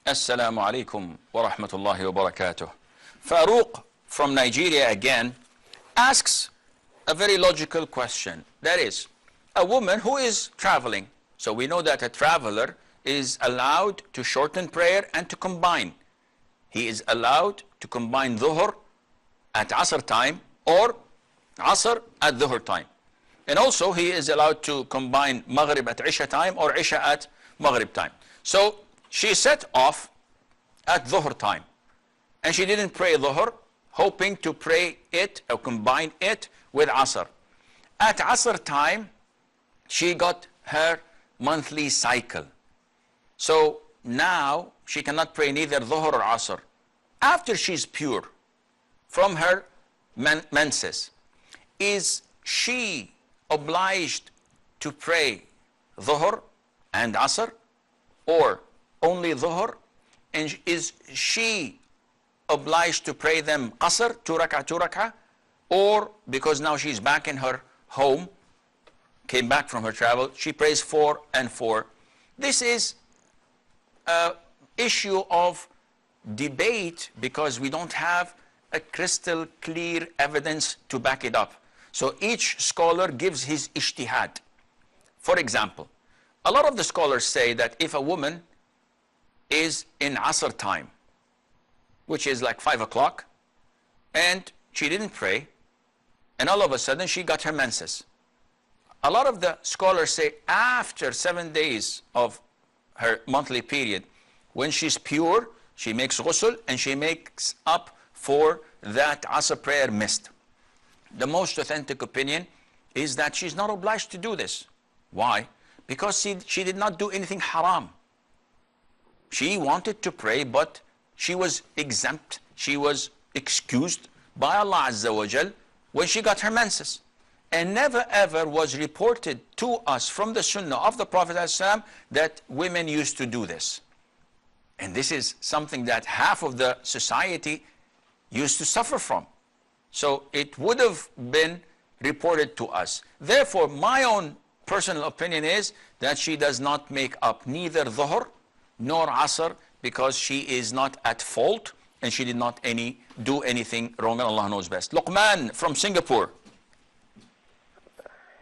Assalamu alaikum wa rahmatullahi wa barakatuh. Farouk from Nigeria again asks a very logical question. That is, a woman who is traveling. So we know that a traveler is allowed to shorten prayer and to combine. He is allowed to combine dhuhr at asr time or asr at dhuhr time. And also he is allowed to combine maghrib at isha time or isha at maghrib time. So she set off at dhuhr time and she didn't pray dhuhr, hoping to pray it or combine it with asr. At asr time she got her monthly cycle. So now she cannot pray neither dhuhr or asr. After she's pure from her menses, is she obliged to pray dhuhr and asr, or only dhuhr? And is she obliged to pray them qasr, 2 rak'ah, or because now she's back in her home, came back from her travel, she prays 4 and 4? This is an issue of debate because we don't have a crystal clear evidence to back it up. So each scholar gives his ijtihad. For example, a lot of the scholars say that if a woman is in asr time, which is like 5 o'clock, and she didn't pray, and all of a sudden she got her menses. A lot of the scholars say after 7 days of her monthly period, when she's pure, she makes ghusl and she makes up for that asr prayer missed. The most authentic opinion is that she's not obliged to do this. Why? Because she did not do anything haram. She wanted to pray, but she was exempt, she was excused by Allah Azza wa Jal when she got her menses. And never ever was reported to us from the Sunnah of the Prophet ﷺ that women used to do this. And this is something that half of the society used to suffer from. So it would have been reported to us. Therefore, my own personal opinion is that she does not make up neither dhuhr nor asr because she is not at fault and she did not do anything wrong, and Allah knows best. Luqman from Singapore.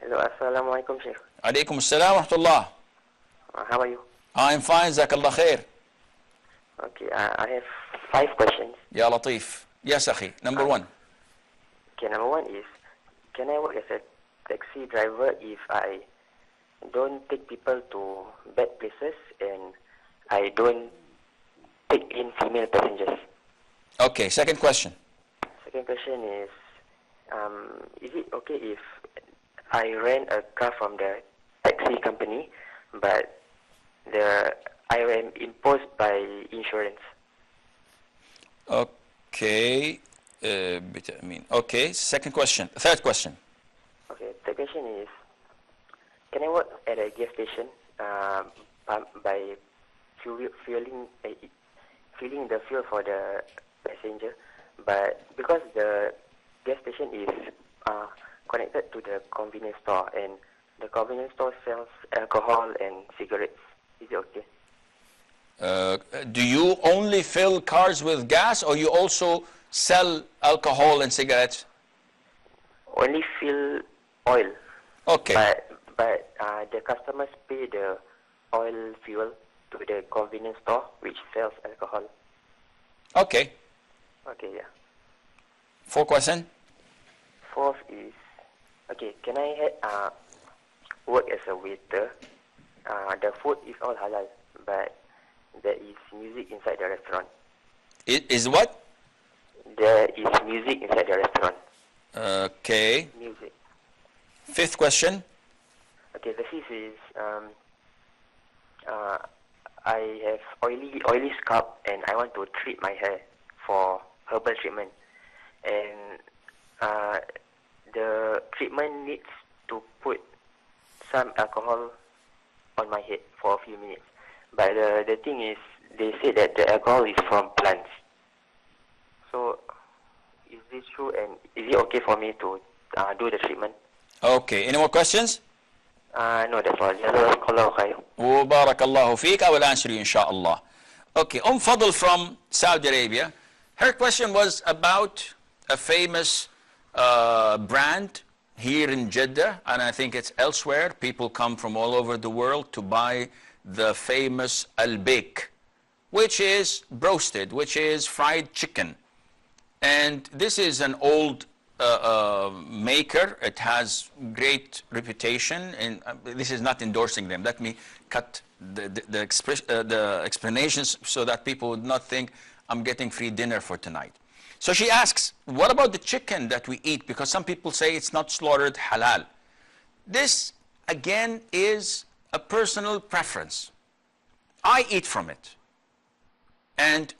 Hello, assalamu alaikum, Sheikh. Alaikum assalam wa rahmatullah. How are you? I'm fine, Zakallah khair. Okay, I have 5 questions. Ya Latif. Yes, akhi. Number 1. Okay, number 1 is, can I work as a taxi driver if I don't take people to bad places and I don't take in female passengers? Okay, second question. Second question is it okay if I rent a car from the taxi company, but I am imposed by insurance? Okay. Okay, second question. Third question. Okay, the question is, can I work at a gas station by fueling the fuel for the passenger, but because the gas station is connected to the convenience store and the convenience store sells alcohol and cigarettes, is it okay? Do you only fill cars with gas, or you also sell alcohol and cigarettes? Only fill oil. Okay. But the customers pay the oil fuel to the convenience store which sells alcohol. Okay. Okay, yeah. 4th question. 4th is, okay, can I work as a waiter? The food is all halal, but there is music inside the restaurant. Is what? There is music inside the restaurant. Okay. Music. 5th question. Okay, the 5th is, I have oily scalp and I want to treat my hair for herbal treatment. And the treatment needs to put some alcohol on my head for a few minutes. But the thing is, they say that the alcohol is from plants. So, is this true, and is it okay for me to do the treatment? Okay, any more questions? No, that's all. Jazakallahu khair. وبارك الله فيك. I will answer you inshallah. Okay, Fadl from Saudi Arabia. Her question was about a famous brand here in Jeddah, and I think it's elsewhere. People come from all over the world to buy the famous al-bake, which is broasted, which is fried chicken. And this is an old maker. It has great reputation, and this is not endorsing them. Let me cut the explanations so that people would not think I'm getting free dinner for tonight. So she asks, what about the chicken that we eat? Because some people say it's not slaughtered halal. This, again, is a personal preference. I eat from it. And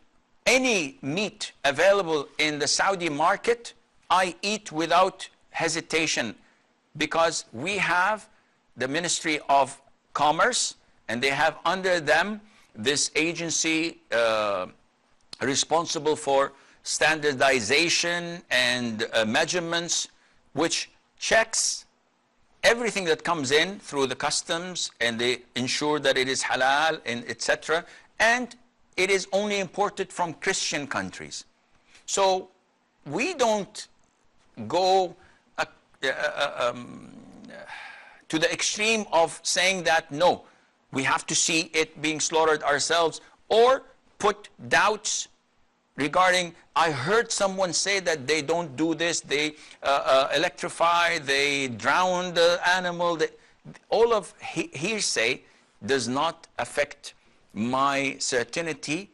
any meat available in the Saudi market, I eat without hesitation, because we have the Ministry of Commerce, and they have under them this agency responsible for standardization and measurements, which checks everything that comes in through the customs, and they ensure that it is halal and etc. And it is only imported from Christian countries. So we don't go to the extreme of saying that no, we have to see it being slaughtered ourselves, or put doubts regarding, I heard someone say that they don't do this, they electrify, they drown the animal. All of hearsay does not affect my certainty,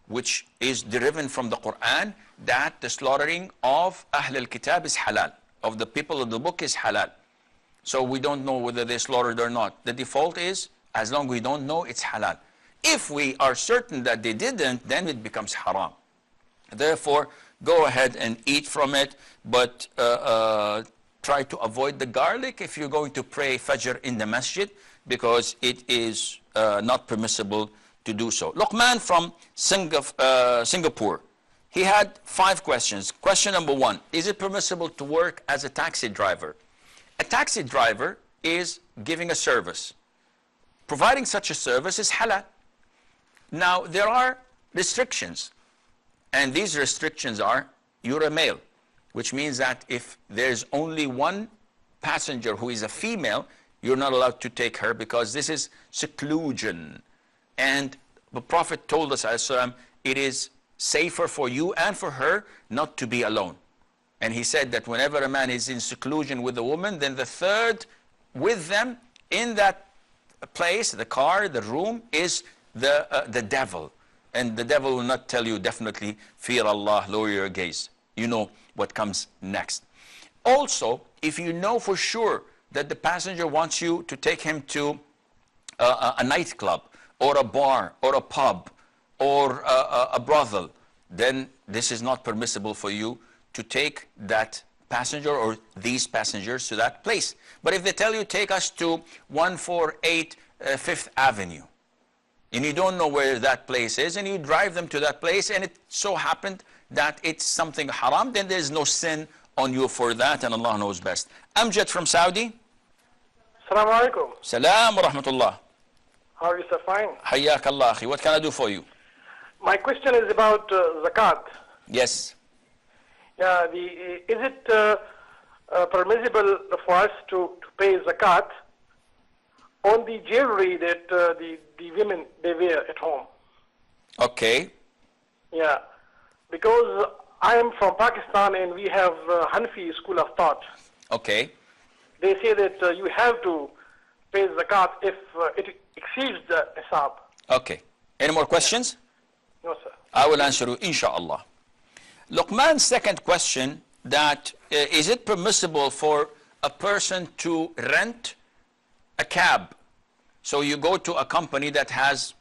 which is derived from the Quran, that the slaughtering of Ahl al-Kitab is halal, of the people of the book is halal. So we don't know whether they slaughtered or not. The default is, as long as we don't know, it's halal. If we are certain that they didn't, then it becomes haram. Therefore, go ahead and eat from it, but try to avoid the garlic if you're going to pray Fajr in the masjid, because it is not permissible to do so. Luqman from Singapore. He had 5 questions. Question number 1, is it permissible to work as a taxi driver? A taxi driver is giving a service. Providing such a service is halal. Now, there are restrictions. And these restrictions are, you're a male, which means that if there's only one passenger who is a female, you're not allowed to take her, because this is seclusion. And the Prophet told us, it is safer for you and for her not to be alone. And he said that whenever a man is in seclusion with a woman, then the third with them in that place, the car, the room, is the devil. And the devil will not tell you definitely, fear Allah, lower your gaze. You know what comes next. Also, if you know for sure that the passenger wants you to take him to a nightclub, or a bar, or a pub, or a brothel, then this is not permissible for you to take that passenger or these passengers to that place. But if they tell you, take us to 148 Fifth Avenue, and you don't know where that place is, and you drive them to that place, and it so happened that it's something haram, then there's no sin on you for that, and Allah knows best. Amjad from Saudi. Assalamu alaikum. Salam wa rahmatullah. How are you, sir? Fine. Hayyak Allah. What can I do for you? My question is about zakat. Yes. Yeah, is it permissible for us to pay zakat on the jewelry that the women, they wear at home? Okay. Yeah, because I am from Pakistan, and we have Hanafi school of thought. Okay. They say that you have to pay zakat if it exceeds the nisab. Okay. Any more questions? No, sir. I will answer you, inshallah. Luqman's second question, that is it permissible for a person to rent a cab? So you go to a company that has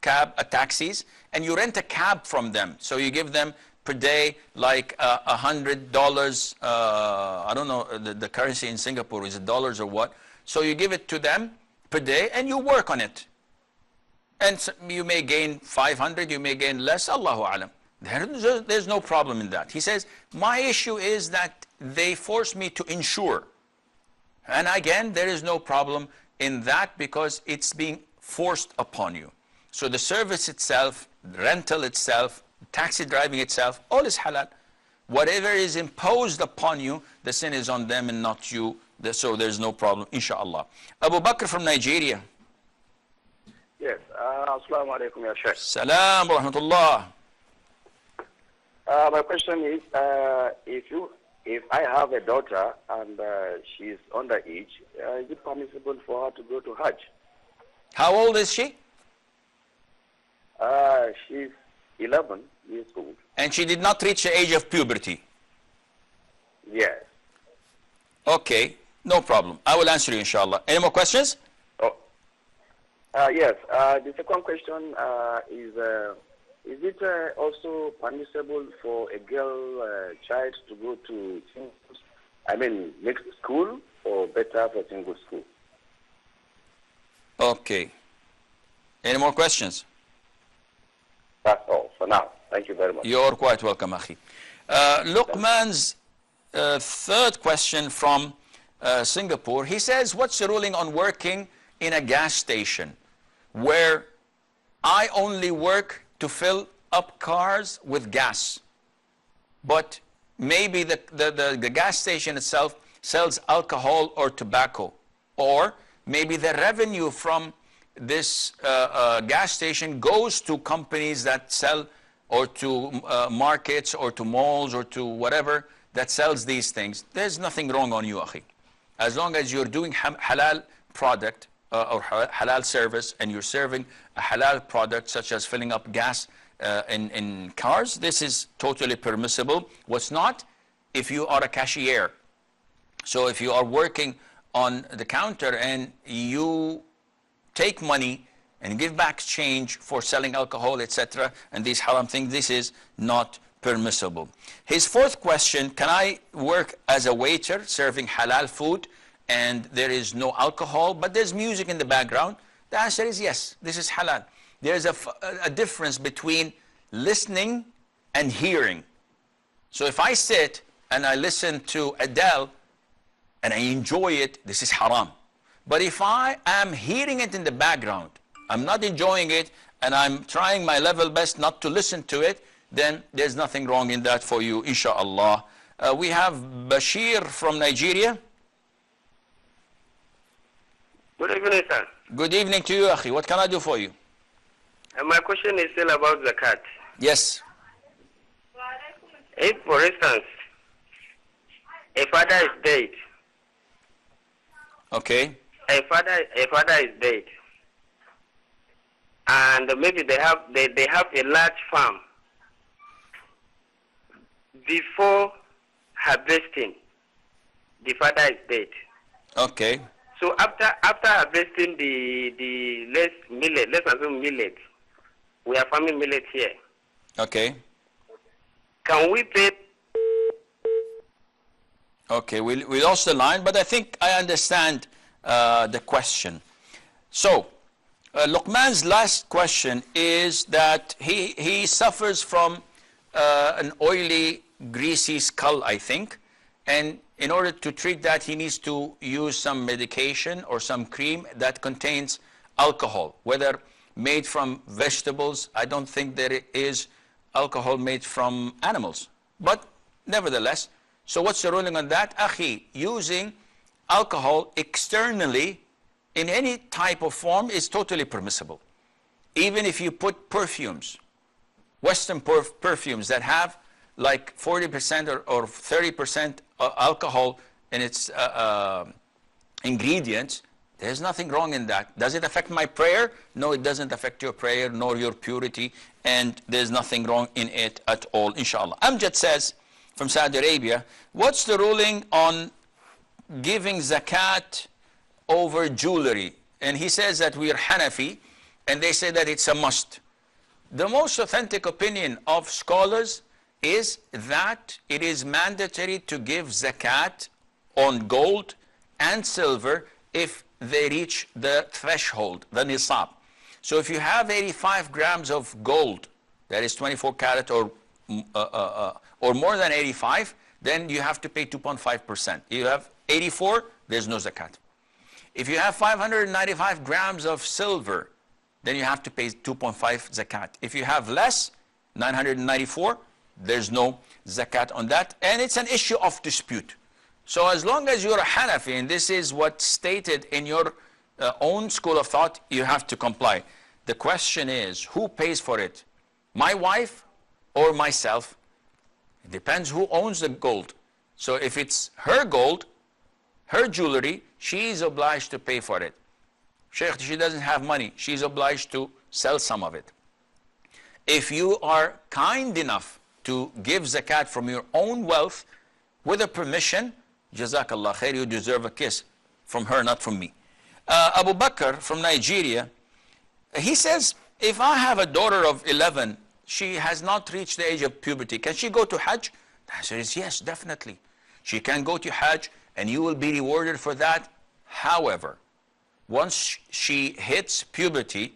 taxis, and you rent a cab from them. So you give them per day like $100. I don't know the currency in Singapore, is it dollars or what? So you give it to them per day, and you work on it. And so you may gain 500, you may gain less, Allahu alam. There's no problem in that. He says, my issue is that they force me to insure. And again, there is no problem in that, because it's being forced upon you. So the service itself, rental itself, taxi driving itself, all is halal. Whatever is imposed upon you, the sin is on them and not you. So there's no problem, inshallah. Abu Bakr from Nigeria. Yes. Assalamu alaikum, ya Sheikh. Salam wa rahmatullah. My question is, if I have a daughter and she's underage, is it permissible for her to go to Hajj? How old is she? She's 11 years old. And she did not reach the age of puberty. Yes. Okay, no problem. I will answer you, inshallah. Any more questions? Oh. Yes. The second question is it also permissible for a girl child to go to mixed school, or better for single school? Okay. Any more questions? That's all for now. Thank you very much. You're quite welcome, Akhi. Luqman's third question from Singapore, he says, what's the ruling on working in a gas station where I only work to fill up cars with gas, but maybe the gas station itself sells alcohol or tobacco, or maybe the revenue from this gas station goes to companies that sell, or to markets, or to malls, or to whatever that sells these things. There's nothing wrong on you, Akhi. As long as you're doing halal product or halal service, and you're serving a halal product such as filling up gas in cars, this is totally permissible. What's not, if you are a cashier. So if you are working on the counter and you take money and give back change for selling alcohol, etc., and these haram things, this is not permissible. His fourth question, can I work as a waiter serving halal food and there is no alcohol, but there's music in the background? The answer is yes, this is halal. There's a difference between listening and hearing. So if I sit and I listen to Adele and I enjoy it, this is haram. But if I am hearing it in the background, I'm not enjoying it, and I'm trying my level best not to listen to it, then there's nothing wrong in that for you, inshallah. We have Bashir from Nigeria. Good evening, sir. Good evening to you, Akhi. What can I do for you? My question is still about zakat. Yes. If, for instance, a father is dead. Okay. A father is dead, and maybe they have a large farm. Before harvesting, the father is dead. Okay. So after harvesting the let's assume millet, we are farming millet here. Okay. Can we pay? Okay, we lost the line, but I think I understand the question. So, Luqman's last question is that he suffers from an oily, greasy skull, I think, and in order to treat that, he needs to use some medication or some cream that contains alcohol, whether made from vegetables. I don't think there is alcohol made from animals, but nevertheless. So what's the ruling on that? Akhi, using alcohol externally in any type of form is totally permissible. Even if you put perfumes, Western perfumes that have like 40% or 30% alcohol in its ingredients, there's nothing wrong in that. Does it affect my prayer? No, it doesn't affect your prayer nor your purity, and there's nothing wrong in it at all, inshallah. Amjad says, from Saudi Arabia, what's the ruling on giving zakat over jewelry? And he says that we are Hanafi, and they say that it's a must. The most authentic opinion of scholars is that it is mandatory to give zakat on gold and silver if they reach the threshold, the nisab. So if you have 85 grams of gold, that is 24 karat or more than 85, then you have to pay 2.5%. You have 84, there's no zakat. If you have 595 grams of silver, then you have to pay 2.5 zakat. If you have less, 994, there's no zakat on that. And it's an issue of dispute. So as long as you're a Hanafi, and this is what's stated in your own school of thought, you have to comply. The question is, who pays for it? My wife or myself? It depends who owns the gold. So if it's her gold, her jewelry, she is obliged to pay for it. Sheikh, she doesn't have money. She's obliged to sell some of it. If you are kind enough to give zakat from your own wealth with a permission, Jazakallah khair, you deserve a kiss from her, not from me. Abu Bakr from Nigeria, he says, if I have a daughter of 11, she has not reached the age of puberty, can she go to Hajj? The answer is yes, definitely. She can go to Hajj and you will be rewarded for that. However, once she hits puberty,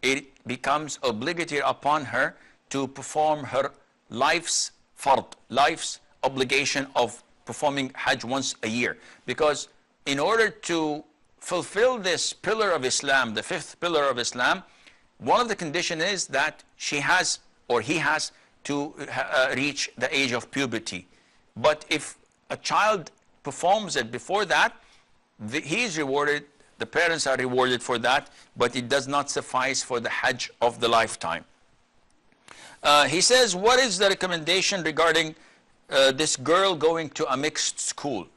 it becomes obligatory upon her to perform her life's fard, life's obligation of performing Hajj once a year. Because in order to fulfill this pillar of Islam, the fifth pillar of Islam, one of the conditions is that she has, or he has, to reach the age of puberty. But if a child performs it before that, he is rewarded, the parents are rewarded for that, but it does not suffice for the Hajj of the lifetime. He says, what is the recommendation regarding this girl going to a mixed school?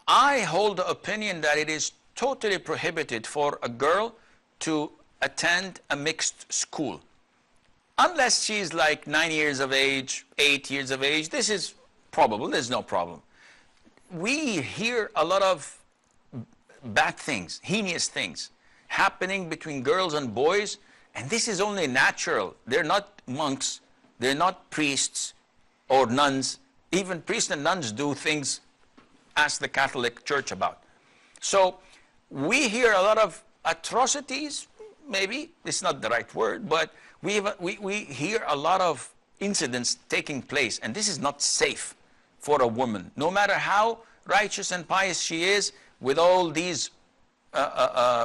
I hold the opinion that it is totally prohibited for a girl to attend a mixed school. Unless she's like 9 years of age, 8 years of age, this is probable, there's no problem. We hear a lot of bad things, heinous things happening between girls and boys, and this is only natural. They're not monks, they're not priests or nuns. Even priests and nuns do things, ask the Catholic Church about. So we hear a lot of atrocities, maybe it's not the right word, but we hear a lot of incidents taking place, and this is not safe for a woman, no matter how righteous and pious she is, with all these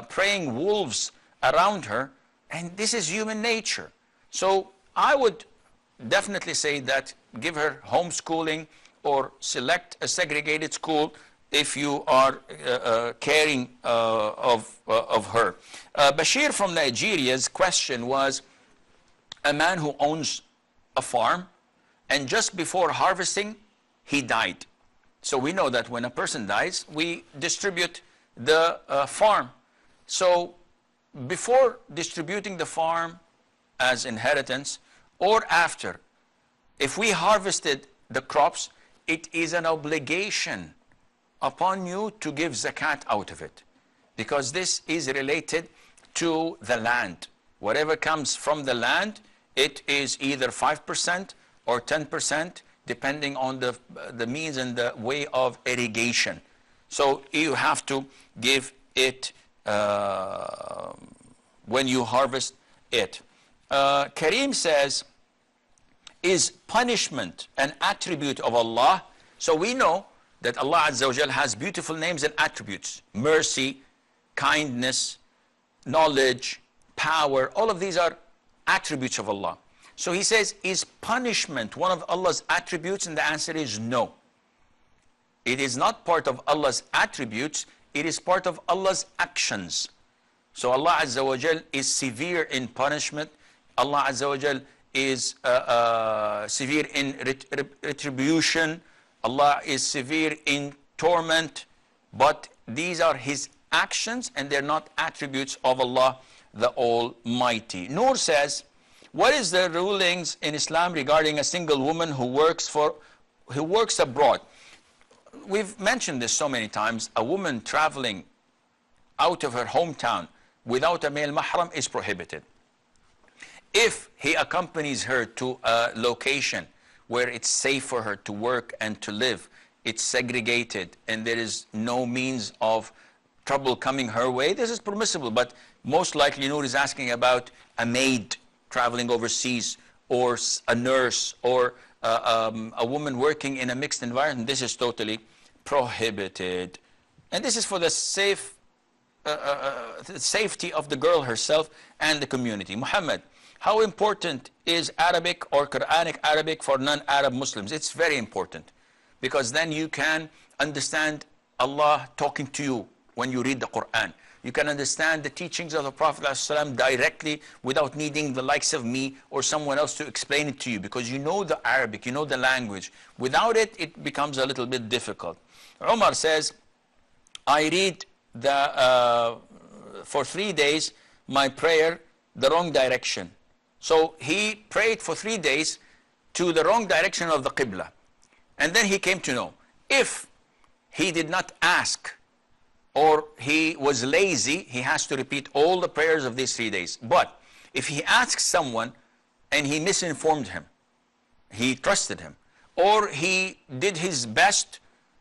praying wolves around her, and this is human nature. So I would definitely say that give her homeschooling or select a segregated school if you are caring of her. Bashir from Nigeria's question was, a man who owns a farm and just before harvesting he died. So we know that when a person dies, we distribute the farm. So before distributing the farm as inheritance or after, if we harvested the crops, it is an obligation upon you to give zakat out of it, because this is related to the land. Whatever comes from the land, it is either 5% or 10%, depending on the means and the way of irrigation. So you have to give it when you harvest it. Kareem says, is punishment an attribute of Allah? So we know that Allah Azza wa Jal has beautiful names and attributes: mercy, kindness, knowledge, power. All of these are attributes of Allah. So he says, is punishment one of Allah's attributes? And the answer is no. It is not part of Allah's attributes, it is part of Allah's actions. So Allah Azza wa Jal is severe in punishment. Allah Azza wa Jal is severe in retribution. Allah is severe in torment. But these are His actions and they're not attributes of Allah the Almighty. Noor says, what is the rulings in Islam regarding a single woman who works abroad? We've mentioned this so many times. A woman traveling out of her hometown without a male mahram is prohibited. If he accompanies her to a location where it's safe for her to work and to live, it's segregated and there is no means of trouble coming her way, this is permissible. But most likely Noor is asking about a maid traveling overseas, or a nurse, or a woman working in a mixed environment. This is totally prohibited. And this is for the safe the safety of the girl herself and the community. Muhammad, how important is Arabic or Quranic Arabic for non-Arab Muslims? It's very important, because then you can understand Allah talking to you when you read the Quran. You can understand the teachings of the Prophet ﷺ directly without needing the likes of me or someone else to explain it to you, because you know the Arabic, you know the language. Without it, it becomes a little bit difficult. Umar says, I read for 3 days my prayer the wrong direction. So he prayed for 3 days to the wrong direction of the Qibla. And then he came to know, if he did not ask or he was lazy, he has to repeat all the prayers of these 3 days. But if he asks someone and he misinformed him, he trusted him, or he did his best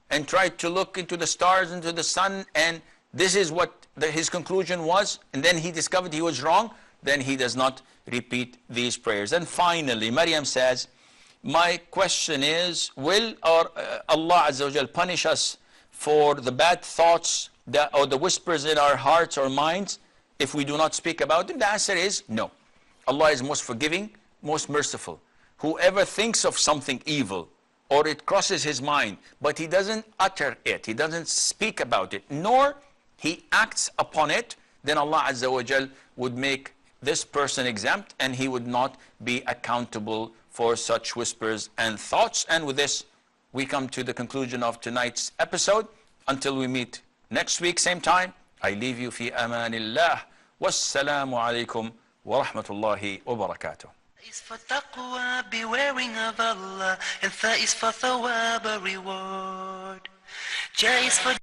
and tried to look into the stars, into the sun, and this is what his conclusion was, and then he discovered he was wrong, then he does not repeat these prayers. And finally, Maryam says, my question is, will Allah Azza wa Jal punish us for the bad thoughts or the whispers in our hearts or minds if we do not speak about them? The answer is no. Allah is most forgiving, most merciful. Whoever thinks of something evil, or it crosses his mind, but he doesn't utter it, he doesn't speak about it, nor he acts upon it, then Allah Azza wa Jal would make this person exempt, and he would not be accountable for such whispers and thoughts. And with this, we come to the conclusion of tonight's episode. Until we meet next week, same time, I leave you fi amanillah. Wassalamu alaikum wa rahmatullahi wa barakatuh. Is for taqwa, bewaring of Allah, and tha is for thawab, a reward. Ja is for